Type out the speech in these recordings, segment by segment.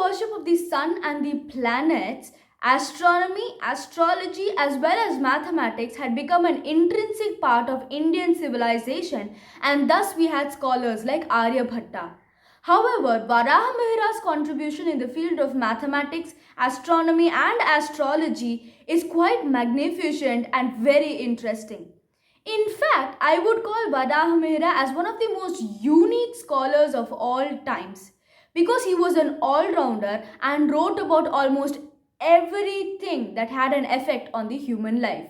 worship of the sun and the planets, astronomy, astrology, as well as mathematics had become an intrinsic part of Indian civilization, and thus we had scholars like Aryabhatta. However, Varahamihira's contribution in the field of mathematics, astronomy, and astrology is quite magnificent and very interesting. In fact, I would call Varahamihira as one of the most unique scholars of all times because he was an all-rounder and wrote about almost everything that had an effect on the human life.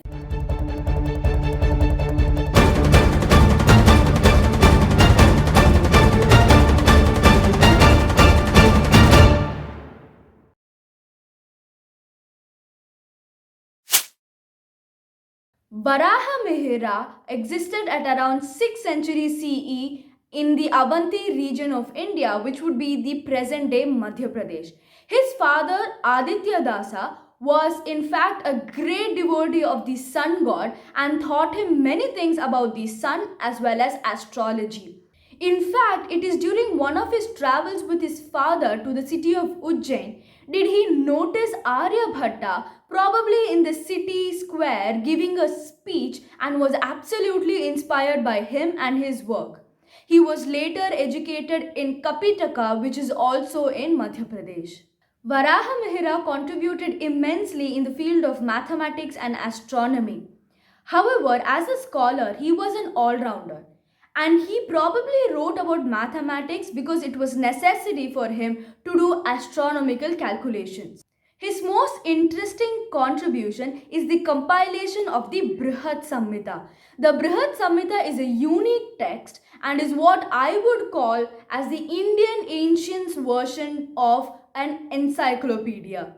Varahamihira existed at around 6th century CE in the Avanti region of India, which would be the present day Madhya Pradesh. His father Aditya Dasa was in fact a great devotee of the sun god and taught him many things about the sun as well as astrology. In fact, it is during one of his travels with his father to the city of Ujjain did he notice Aryabhatta probably in the city square giving a speech and was absolutely inspired by him and his work. He was later educated in Kapitaka, which is also in Madhya Pradesh. Varahamihira contributed immensely in the field of mathematics and astronomy. However, as a scholar, he was an all-rounder. And he probably wrote about mathematics because it was necessary for him to do astronomical calculations. His most interesting contribution is the compilation of the Brihat Samhita. The Brihat Samhita is a unique text and is what I would call as the Indian ancients version of an encyclopedia.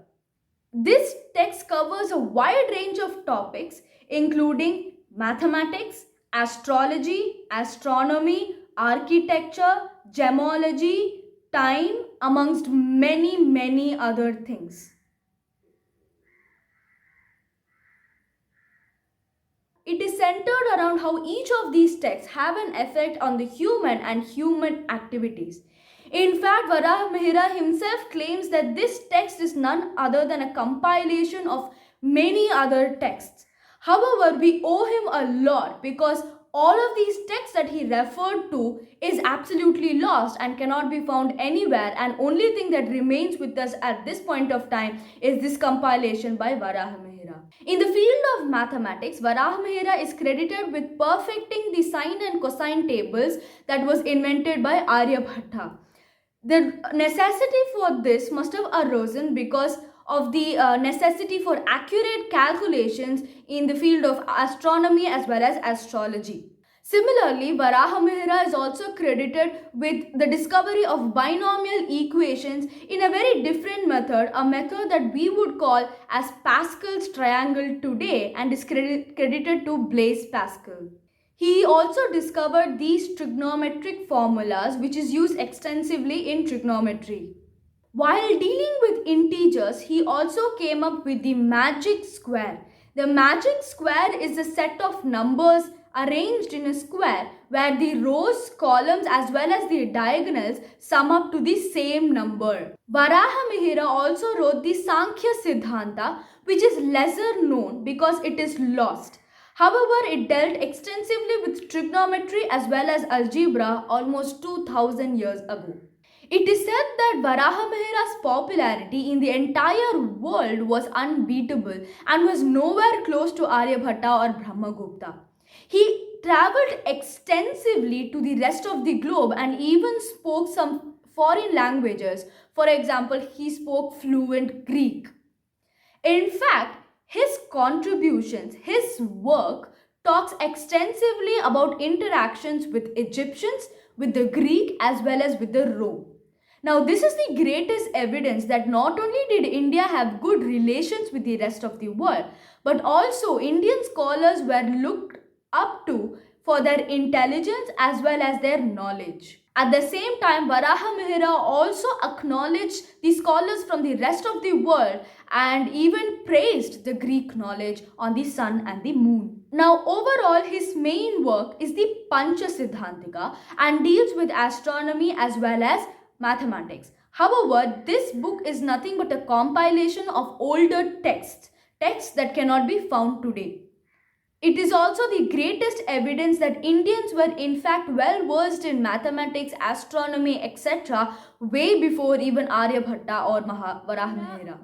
This text covers a wide range of topics including mathematics, astrology, astronomy, architecture, gemology, time, amongst many other things. It is centered around how each of these texts have an effect on the human and human activities. In fact, Varahamihira himself claims that this text is none other than a compilation of many other texts. However, we owe him a lot because all of these texts that he referred to is absolutely lost and cannot be found anywhere, and only thing that remains with us at this point of time is this compilation by Varahamihira. In the field of mathematics, Varahamihira is credited with perfecting the sine and cosine tables that was invented by Aryabhatta. The necessity for this must have arisen because of the necessity for accurate calculations in the field of astronomy as well as astrology. Similarly, Varahamihira is also credited with the discovery of binomial equations in a very different method, a method that we would call as Pascal's triangle today and is credited to Blaise Pascal. He also discovered these trigonometric formulas which is used extensively in trigonometry. While dealing with integers, he also came up with the magic square. The magic square is a set of numbers arranged in a square where the rows, columns as well as the diagonals sum up to the same number. Varahamihira also wrote the Sankhya Siddhanta, which is lesser known because it is lost. However, it dealt extensively with trigonometry as well as algebra almost 2000 years ago. It is said that Varahamihira's popularity in the entire world was unbeatable and was nowhere close to Aryabhatta or Brahmagupta. He travelled extensively to the rest of the globe and even spoke some foreign languages. For example, he spoke fluent Greek. In fact, his contributions, his work talks extensively about interactions with Egyptians, with the Greek as well as with the Rome. Now, this is the greatest evidence that not only did India have good relations with the rest of the world, but also Indian scholars were looked up to for their intelligence as well as their knowledge. At the same time, Varahamihira also acknowledged the scholars from the rest of the world and even praised the Greek knowledge on the sun and the moon. Now, overall, his main work is the Pancha Siddhantika and deals with astronomy as well as mathematics. However, this book is nothing but a compilation of older texts that cannot be found today. It is also the greatest evidence that Indians were in fact well versed in mathematics, astronomy, etc. way before even Aryabhatta or Varahamihira.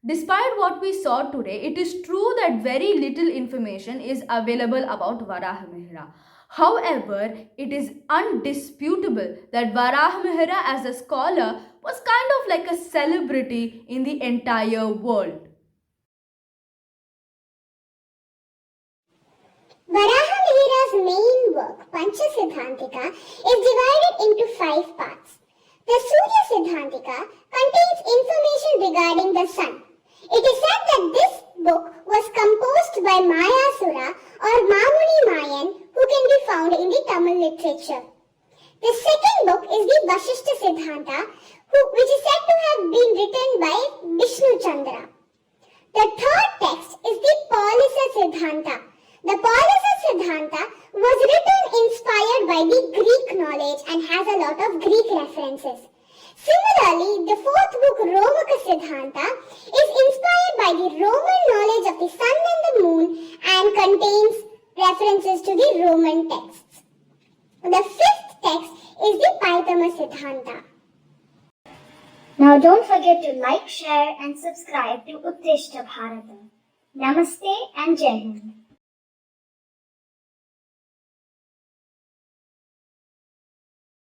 Despite what we saw today, it is true that very little information is available about Varahamihira. However, it is undisputable that Varahamihira as a scholar was kind of like a celebrity in the entire world. Varahamihira's main work, Panchasiddhantika, is divided into 5 parts. The Surya Siddhantika contains information regarding the sun. It is said that this book was composed by Mayasura or Mamuni Mayan, who can be found in the Tamil literature. The second book is the Vashishta Siddhanta, which is said to have been written by Vishnu Chandra. The third text is the Paulisa Siddhanta. The Paulisa Siddhanta was written inspired by the Greek knowledge and has a lot of Greek references. Similarly, the fourth book, Romaka Siddhanta, is inspired by the Roman knowledge of the sun and the moon and contains references to the Roman texts. The fifth text is the Paitama Siddhanta. Now don't forget to like, share and subscribe to Uthishta Bharata. Namaste and Jai Hind.